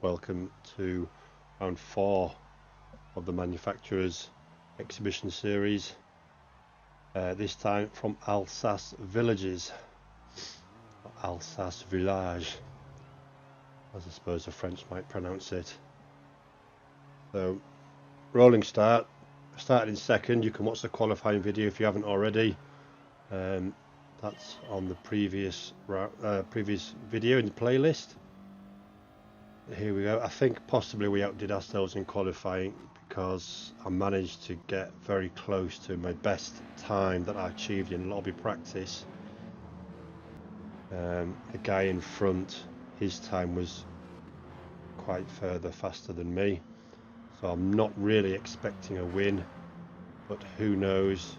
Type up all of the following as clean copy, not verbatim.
Welcome to round 4 of the manufacturer's exhibition series. This time from Alsace villages, Alsace village, as I suppose the French might pronounce it. So, rolling start. Started in second. You can watch the qualifying video if you haven't already. That's on the previous video in the playlist. Here we go. I think possibly we outdid ourselves in qualifying because I managed to get very close to my best time that I achieved in lobby practice. The guy in front, his time was quite further faster than me, so I'm not really expecting a win, but who knows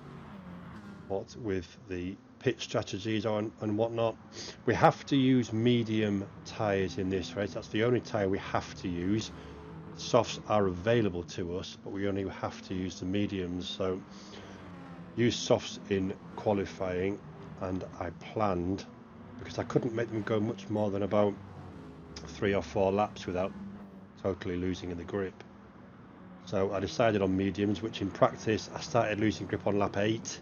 what with the pit strategies on and whatnot. We have to use medium tyres in this race. That's the only tyre we have to use. Softs are available to us, but we only have to use the mediums. So use softs in qualifying, and I planned, because I couldn't make them go much more than about 3 or 4 laps without totally losing in the grip. So I decided on mediums, which in practice I started losing grip on lap 8.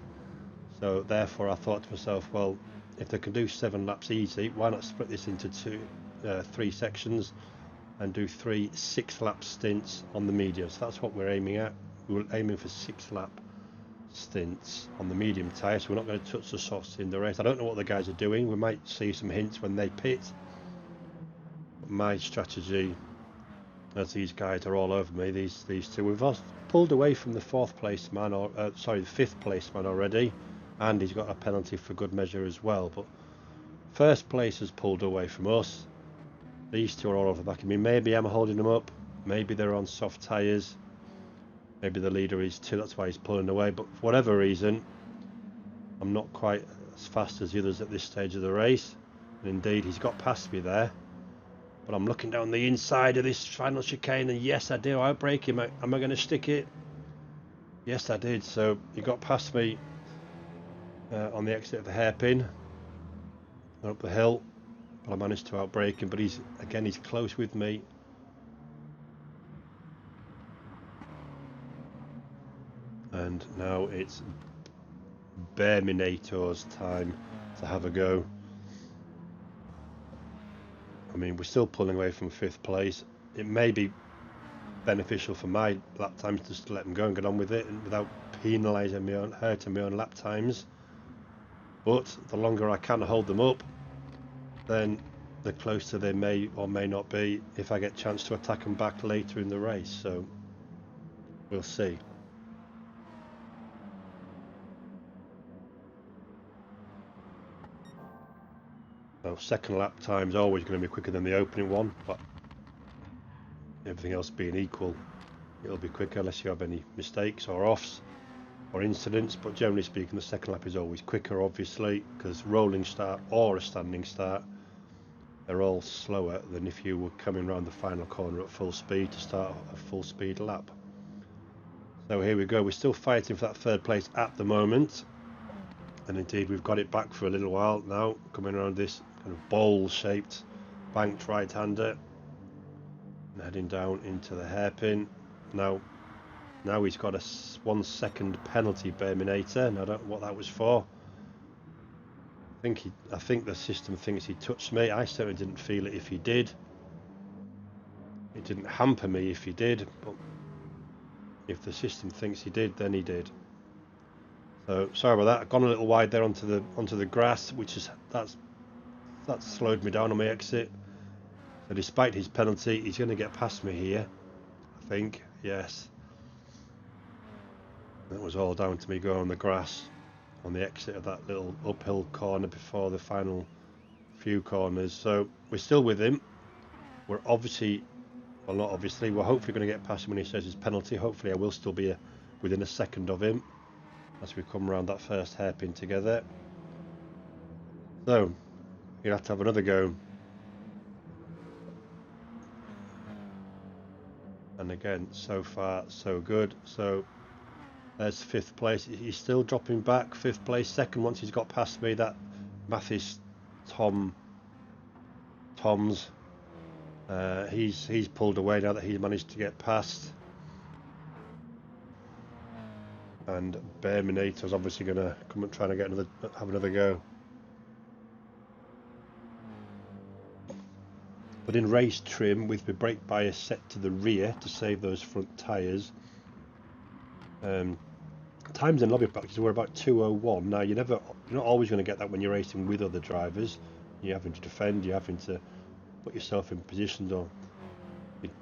So therefore I thought to myself, well, if they can do 7 laps easy, why not split this into 3 sections and do 3 6-lap stints on the medium. So that's what we're aiming at. We're aiming for 6-lap stints on the medium tyre, so we're not going to touch the softs in the race. I don't know what the guys are doing. We might see some hints when they pit. But my strategy, as these guys are all over me, these two, we've pulled away from the 5th place man already, and he's got a penalty for good measure as well. But first place has pulled away from us. These two are all over the back of me. Maybe I'm holding them up, maybe they're on soft tyres, maybe the leader is too, that's why he's pulling away. But for whatever reason, I'm not quite as fast as the others at this stage of the race, and indeed he's got past me there. But I'm looking down the inside of this final chicane, and yes, I do. I brake him. Am I going to stick it? Yes, I did. So he got past me on the exit of the hairpin, up the hill, but I managed to outbrake him. But he's close with me. And now it's Bearminator's time to have a go. I mean, we're still pulling away from 5th place. It may be beneficial for my lap times just to let them go and get on with it, and without penalising me on hurting my own lap times. But the longer I can hold them up, then the closer they may or may not be if I get a chance to attack them back later in the race. So we'll see. So second lap time is always going to be quicker than the opening one, but everything else being equal, it'll be quicker unless you have any mistakes or offs or incidents. But generally speaking, the second lap is always quicker, obviously, because rolling start or a standing start, they're all slower than if you were coming around the final corner at full speed to start a full speed lap. So here we go. We're still fighting for that 3rd place at the moment, and indeed we've got it back for a little while now, coming around this kind of bowl shaped banked right-hander and heading down into the hairpin. Now he's got a 1 second penalty, Bearminator, and I don't know what that was for. I think the system thinks he touched me. I certainly didn't feel it if he did. It didn't hamper me if he did, but if the system thinks he did, then he did. So sorry about that. I've gone a little wide there onto the grass, which is that's slowed me down on my exit. So despite his penalty, he's going to get past me here, I think. Yes. That was all down to me going on the grass on the exit of that little uphill corner before the final few corners. So we're still with him. We're obviously, well, not obviously, we're hopefully going to get past him when he says his penalty. Hopefully I will still be within a second of him as we come around that first hairpin together. So you'll have to have another go. And again, so far so good. So there's 5th place. He's still dropping back. 5th place, second once he's got past me. That Mathis Toms He's pulled away now that he's managed to get past. And Bearminator's obviously going to come and try to have another go. But in race trim, with the brake bias set to the rear to save those front tyres, times in lobby practice were about 2:01. Now you're not always going to get that when you're racing with other drivers. You're having to defend, you're having to put yourself in positions or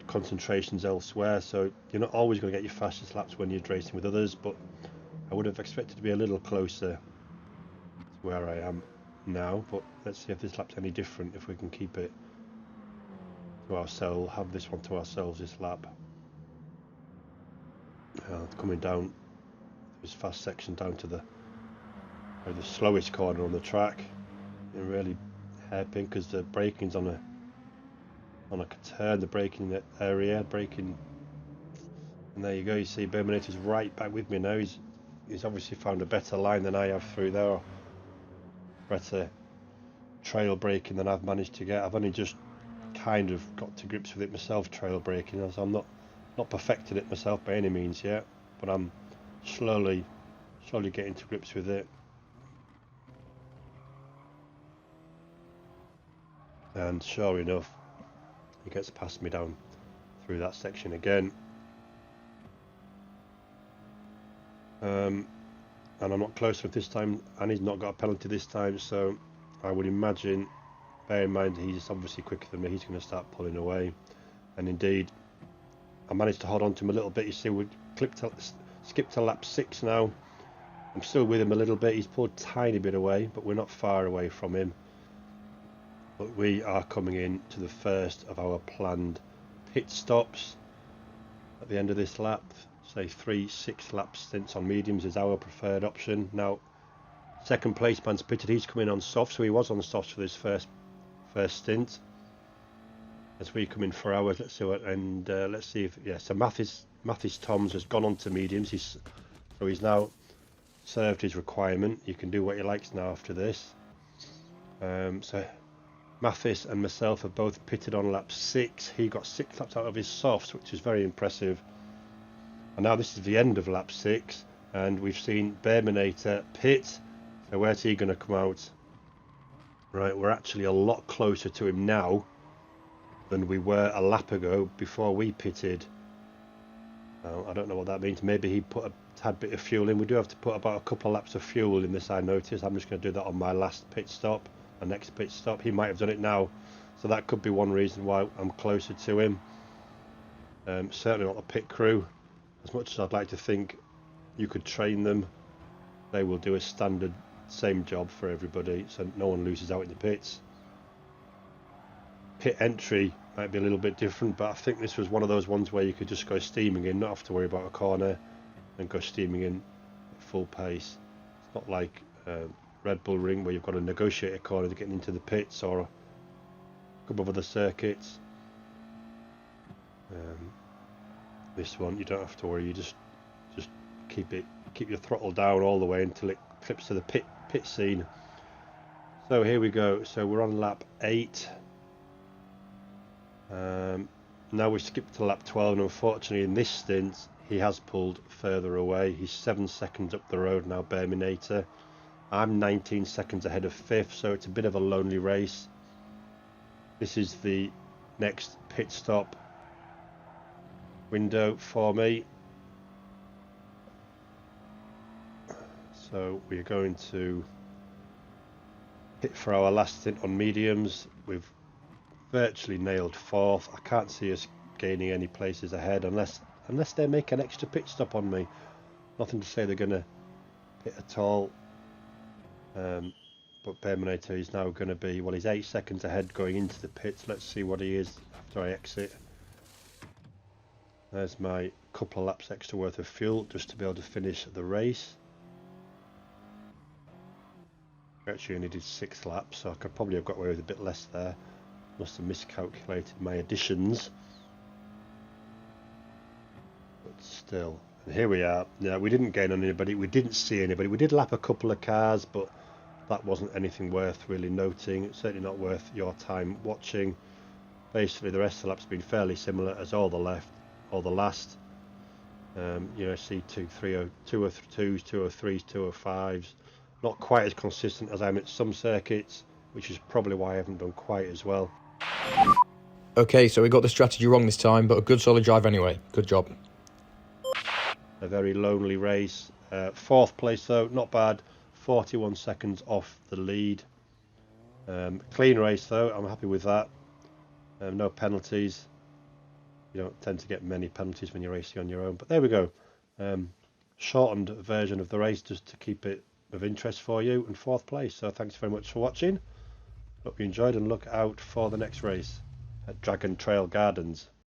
concentrations elsewhere, so you're not always going to get your fastest laps when you're racing with others, but I would have expected to be a little closer to where I am now. But let's see if this lap's any different, if we can keep it to ourselves, have this one to ourselves this lap. Coming down this fast section down to the slowest corner on the track, and really hairpin because the braking's on a turn, the braking area, braking, and there you go. You see Bearminator's right back with me now. He's obviously found a better line than I have through there, better trail braking than I've managed to get. I've only just kind of got to grips with it myself, trail braking, as I'm not perfected it myself by any means yet, but I'm slowly getting to grips with it. And sure enough, he gets past me down through that section again. And I'm not close enough this time, and he's not got a penalty this time, so I would imagine, bear in mind he's obviously quicker than me, he's going to start pulling away. And indeed, I managed to hold on to him a little bit. You see, we skipped to lap 6 now. I'm still with him a little bit. He's pulled a tiny bit away, but we're not far away from him. But we are coming in to the first of our planned pit stops at the end of this lap. Say 3 6-lap stints on mediums is our preferred option. Now, second place man's pitted. He's coming on soft, so he was on soft for this first stint. As we come in for ours, let's see what, and let's see if, yeah, so Mathis Toms has gone on to mediums. He's now served his requirement. You can do what he likes now after this. So Mathis and myself are both pitted on lap 6. He got 6 laps out of his softs, which is very impressive. And now this is the end of lap 6, and we've seen Bearminator pit. So where's he going to come out? Right, we're actually a lot closer to him now than we were a lap ago before we pitted. I don't know what that means. Maybe he put a tad bit of fuel in. We do have to put about a couple of laps of fuel in this, I noticed. I'm just going to do that on my last pit stop, my next pit stop. He might have done it now, so that could be one reason why I'm closer to him. Certainly not the pit crew. As much as I'd like to think you could train them, they will do a standard same job for everybody, so no one loses out in the pits. Pit entry might be a little bit different, but I think this was one of those ones where you could just go steaming in, not have to worry about a corner, and go steaming in at full pace. It's not like Red Bull Ring where you've got to negotiate a corner to get into the pits, or a couple of other circuits. This one you don't have to worry. You just keep your throttle down all the way until it clips to the pit scene. So here we go. So we're on lap 8. Now we skip to lap 12, and unfortunately in this stint he has pulled further away. He's 7 seconds up the road now, Bearminator. I'm 19 seconds ahead of 5th, so it's a bit of a lonely race. This is the next pit stop window for me. So we're going to hit for our last stint on mediums. We've virtually nailed 4th. I can't see us gaining any places ahead unless they make an extra pit stop on me. Nothing to say they're going to pit at all. But Bearminator is now going to be, well, he's 8 seconds ahead going into the pits. Let's see what he is after I exit. There's my couple of laps extra worth of fuel just to be able to finish the race. Actually only did 6 laps, so I could probably have got away with a bit less there. Must have miscalculated my additions. But still, and here we are. Now, we didn't gain on anybody, we didn't see anybody. We did lap a couple of cars, but that wasn't anything worth really noting. It's certainly not worth your time watching. basically the rest of the lap's been fairly similar as all the last. You know, see 202s, 203s, 205s. Not quite as consistent as I'm at some circuits, which is probably why I haven't done quite as well. Okay, so we got the strategy wrong this time, but a good solid drive anyway. Good job. A very lonely race. 4th place though, not bad. 41 seconds off the lead. Clean race though, I'm happy with that. No penalties. You don't tend to get many penalties when you're racing on your own, but there we go. Shortened version of the race just to keep it of interest for you, and 4th place. So thanks very much for watching. Hope you enjoyed, and look out for the next race at Dragon Trail Gardens.